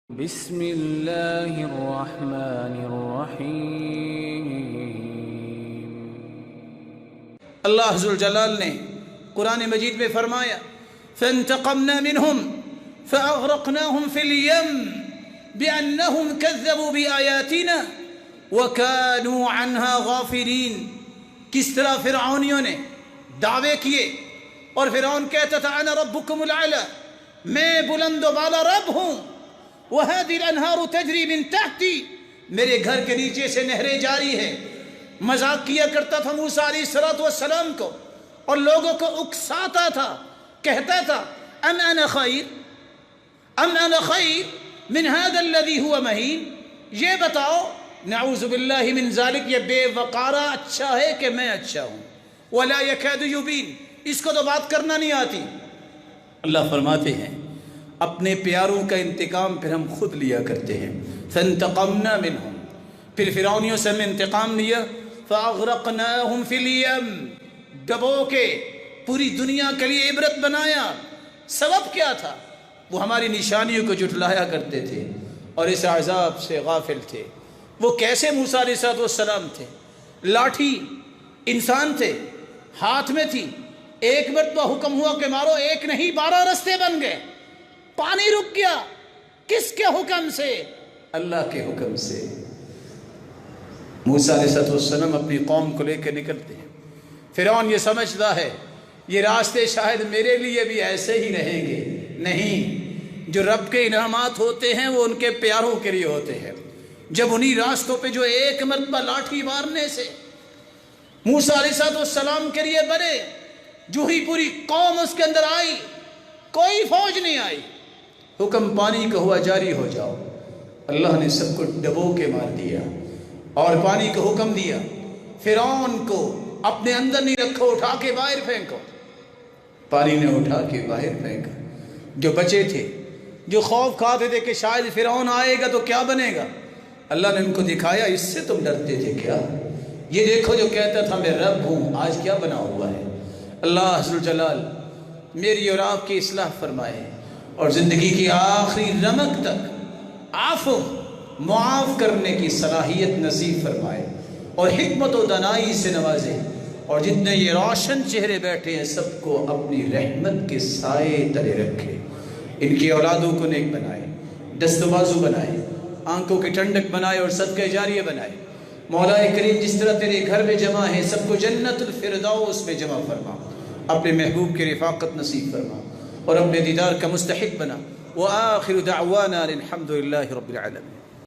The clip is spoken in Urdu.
بسم اللہ الرحمن الرحیم۔ اللہ ذوالجلال نے قرآن مجید میں فرمایا فانتقمنا منہم فاغرقناہم فی الیم بانہم کذبوا بآیاتنا وکانوا عنہا غافلین۔ کس طرح فرعونیوں نے دعوے کیے اور فرعون کہتا تھا انا ربکم الاعلی، میں بلند و بالا رب ہوں، وَهَذِهِ الْأَنْهَارُ تَجْرِي مِن تَحْتِي، میرے گھر کے نیچے سے نہریں جاری ہیں۔ مذاق کیا کرتا تھا موسیٰ علیہ السلام کو اور لوگوں کو اکساتا تھا، کہتا تھا أَمْ أَنَا خَيْرٌ مِنْ هَذَا الَّذِي هُوَ مَهِينٌ، یہ بتاؤ نعوذ باللہ من ذالک، یہ بے وقارہ اچھا ہے کہ میں اچھا ہوں؟ وَلَا يَكَادُ يُبِينُ، اس کو تو بات کرنا نہیں آتی۔ اللہ فرماتے ہیں اپنے پیاروں کا انتقام پھر ہم خود لیا کرتے ہیں۔ فانتقمنا منہم، پھر فرعونیوں سے ہم انتقام لیا۔ فاغرقناہم فی الیم، ڈبو کے پوری دنیا کے لیے عبرت بنایا۔ سبب کیا تھا؟ وہ ہماری نشانیوں کو جھٹلایا کرتے تھے اور اس عذاب سے غافل تھے۔ وہ کیسے موسیٰ علیہ السلام تھے؟ لاٹھی انسان تھے، ہاتھ میں تھی، ایک مرتبہ حکم ہوا کہ مارو، ایک نہیں 12 رستے بن گئے، پانی رک گیا۔ کس کے حکم سے؟ اللہ کے حکم سے۔ موسیٰ علیہ السلام اپنی قوم کو لے کے نکلتے ہیں۔ فرعون یہ سمجھتا ہے یہ راستے شاید میرے لیے بھی ایسے ہی رہیں گے۔ نہیں، جو رب کے انعامات ہوتے ہیں وہ ان کے پیاروں کے لیے ہوتے ہیں۔ جب انہی راستوں پہ جو ایک مرتبہ لاٹھی مارنے سے موسیٰ علیہ السلام کے لیے بنے، جو ہی پوری قوم اس کے اندر آئی، کوئی فوج نہیں آئی، حکم پانی کا ہوا جاری ہو جاؤ۔ اللہ نے سب کو ڈبو کے مار دیا اور پانی کا حکم دیا فرعون کو اپنے اندر نہیں رکھو، اٹھا کے باہر پھینکو۔ پانی نے اٹھا کے باہر پھینکا۔ جو بچے تھے، جو خوف کھاتے تھے کہ شاید فرعون آئے گا تو کیا بنے گا، اللہ نے ان کو دکھایا اس سے تم ڈرتے تھے کیا؟ یہ دیکھو جو کہتا تھا میں رب ہوں، آج کیا بنا ہوا ہے۔ اللہ ذوالجلال میری اور آپ کی اصلاح فرمائے اور زندگی کی آخری رمق تک عفو معاف کرنے کی صلاحیت نصیب فرمائے اور حکمت و دانائی سے نوازے، اور جتنے یہ روشن چہرے بیٹھے ہیں سب کو اپنی رحمت کے سائے تلے رکھے، ان کی اولادوں کو نیک بنائے، دست و بازو بنائے، آنکھوں کی ٹھنڈک بنائے اور صدقہ جاریہ بنائے۔ مولا کریم جس طرح تیرے گھر میں جمع ہیں سب کو جنت الفردوس میں جمع فرما، اپنے محبوب کی رفاقت نصیب فرما اور اپنے دیدار کا مستحق بنا۔ وآخر دعوانا الحمد للہ رب العالمین۔